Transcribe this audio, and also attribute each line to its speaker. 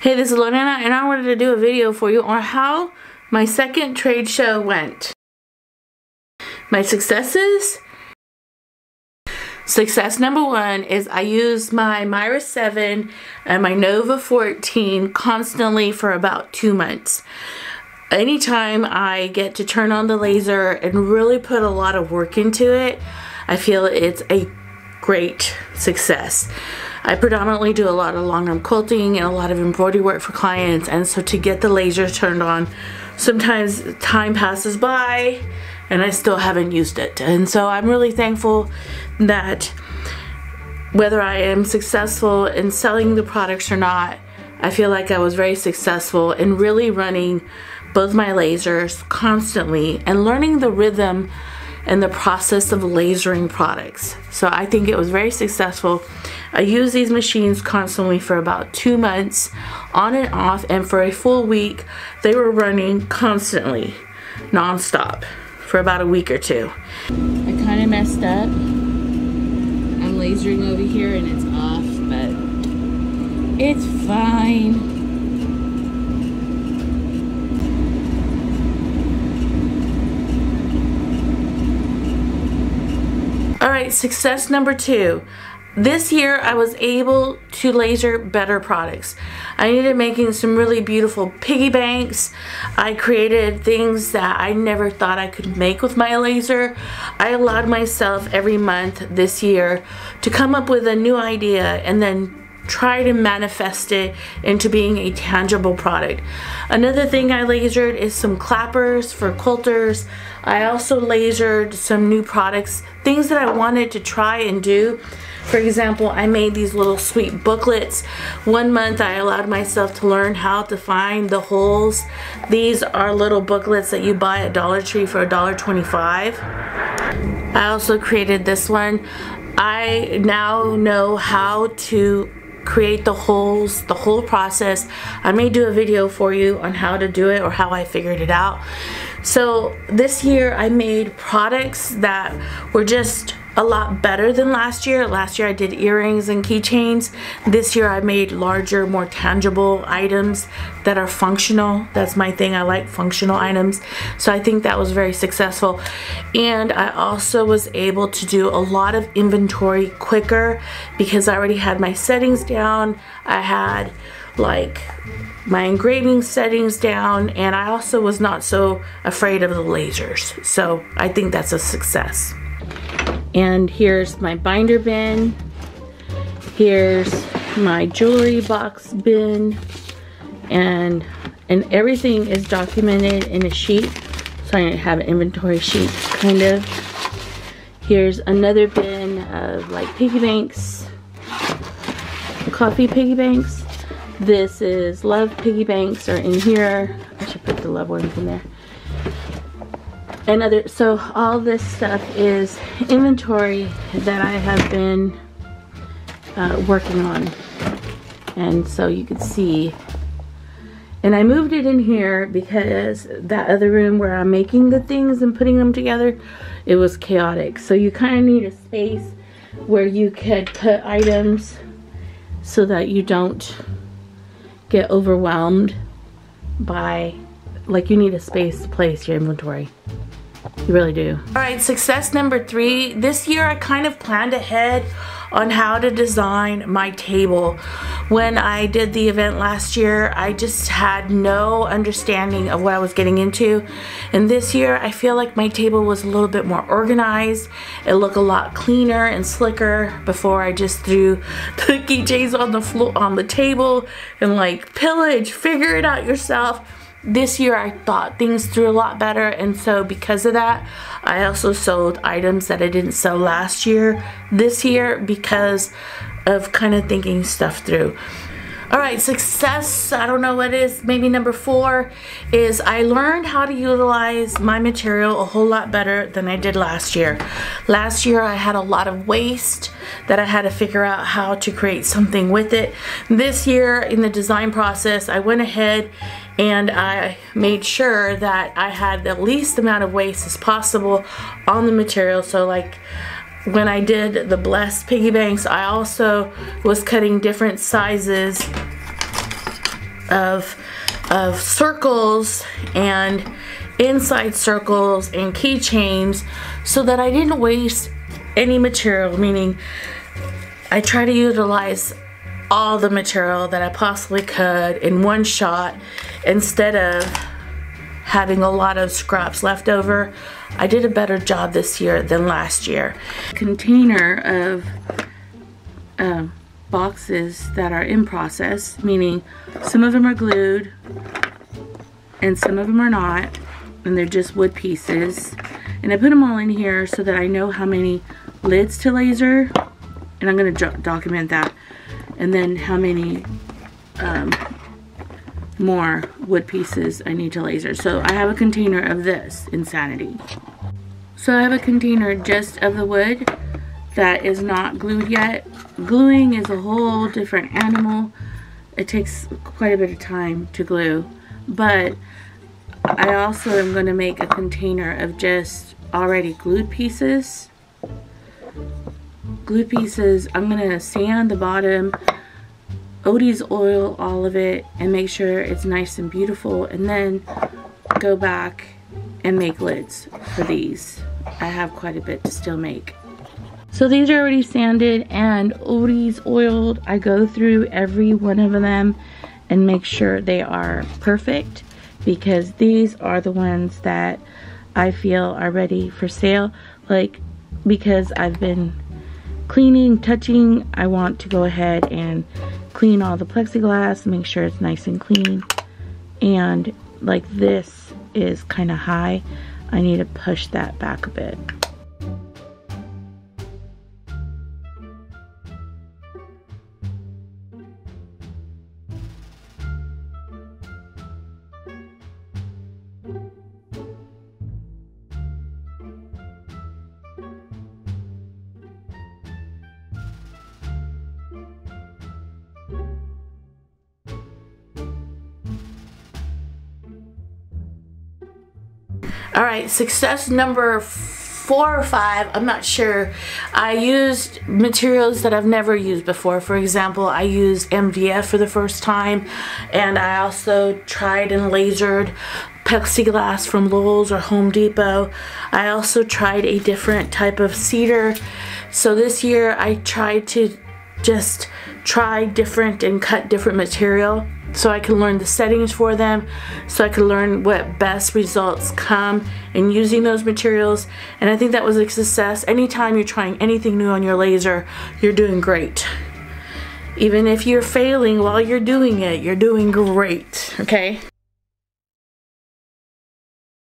Speaker 1: Hey, this is Lorena, and I wanted to do a video for you on how my second trade show went. My successes? Success number one is I used my Myra 7 and my Nova 14 constantly for about 2 months. Anytime I get to turn on the laser and really put a lot of work into it, I feel it's a great success. I predominantly do a lot of long arm quilting and a lot of embroidery work for clients, and so to get the laser turned on, sometimes time passes by and I still haven't used it. And so I'm really thankful that whether I am successful in selling the products or not, I feel like I was very successful in really running both my lasers constantly and learning the rhythm and the process of lasering products. So I think it was very successful. I used these machines constantly for about 2 months on and off, and for a full week they were running constantly non-stop for about a week or two. I kind of messed up. I'm lasering over here and it's off, but it's fine. Alright, success number two. This year I was able to laser better products. I ended up making some really beautiful piggy banks. I created things that I never thought I could make with my laser. I allowed myself every month this year to come up with a new idea and then try to manifest it into being a tangible product. Another thing I lasered is some clappers for quilters. I also lasered some new products, things that I wanted to try and do. For example, I made these little sweet booklets. 1 month I allowed myself to learn how to find the holes. These are little booklets that you buy at Dollar Tree for $1.25. I also created this one. I now know how to create the holes, the whole process. I may do a video for you on how to do it or how I figured it out. So this year I made products that were just a lot better than last year. Last year I did earrings and keychains. This year I made larger, more tangible items that are functional. That's my thing. I like functional items. So I think that was very successful. And I also was able to do a lot of inventory quicker because I already had my settings down. I had like my engraving settings down, and I also was not so afraid of the lasers. So I think that's a success. And here's my binder bin. Here's my jewelry box bin, and everything is documented in a sheet. So I have an inventory sheet, kind of. Here's another bin of like piggy banks, coffee piggy banks. This is love piggy banks are in here. I should put the love ones in there. So all this stuff is inventory that I have been working on, and so you can see. And I moved it in here because that other room where I'm making the things and putting them together, it was chaotic. So you kind of need a space where you could put items so that you don't get overwhelmed by, like, you need a space to place your inventory. You really do. Alright, success number three. This year I kind of planned ahead on how to design my table. When I did the event last year, I just had no understanding of what I was getting into. And this year I feel like my table was a little bit more organized. It looked a lot cleaner and slicker. Before I just threw the keychains on the floor, on the table, and like, pillage, figure it out yourself. This year I thought things through a lot better, and so because of that I also sold items that I didn't sell last year this year because of kind of thinking stuff through. Alright, success, I don't know what it is, maybe number 4 is I learned how to utilize my material a whole lot better than I did last year. Last year I had a lot of waste that I had to figure out how to create something with it. This year in the design process I went ahead and I made sure that I had the least amount of waste as possible on the material. So like when I did the blessed piggy banks, I also was cutting different sizes of circles and inside circles and keychains so that I didn't waste any material, meaning I try to utilize all the material that I possibly could in one shot instead of having a lot of scraps left over. I did a better job this year than last year. Container of boxes that are in process, meaning some of them are glued and some of them are not, and they're just wood pieces. And I put them all in here so that I know how many lids to laser, and I'm going to document that, and then how many more wood pieces I need to laser. So I have a container of this insanity. So I have a container just of the wood that is not glued yet. Gluing is a whole different animal. It takes quite a bit of time to glue, but I also am going to make a container of just already glued pieces. Glue pieces, I'm going to sand the bottom, Odie's oil all of it, and make sure it's nice and beautiful, and then go back and make lids for these. I have quite a bit to still make. So these are already sanded and Odie's oiled. I go through every one of them and make sure they are perfect, because these are the ones that I feel are ready for sale. Like, because I've been cleaning, touching, I want to go ahead and clean all the plexiglass, make sure it's nice and clean. And like this is kind of high, I need to push that back a bit. Alright, success number 4 or 5, I'm not sure. I used materials that I've never used before. For example, I used MDF for the first time, and I also tried and lasered plexiglass from Lowe's or Home Depot. I also tried a different type of cedar. So this year I tried to just try different and cut different material so I can learn the settings for them, so I can learn what best results come in using those materials. And I think that was a success. Anytime you're trying anything new on your laser, you're doing great. Even if you're failing while you're doing it, you're doing great, okay?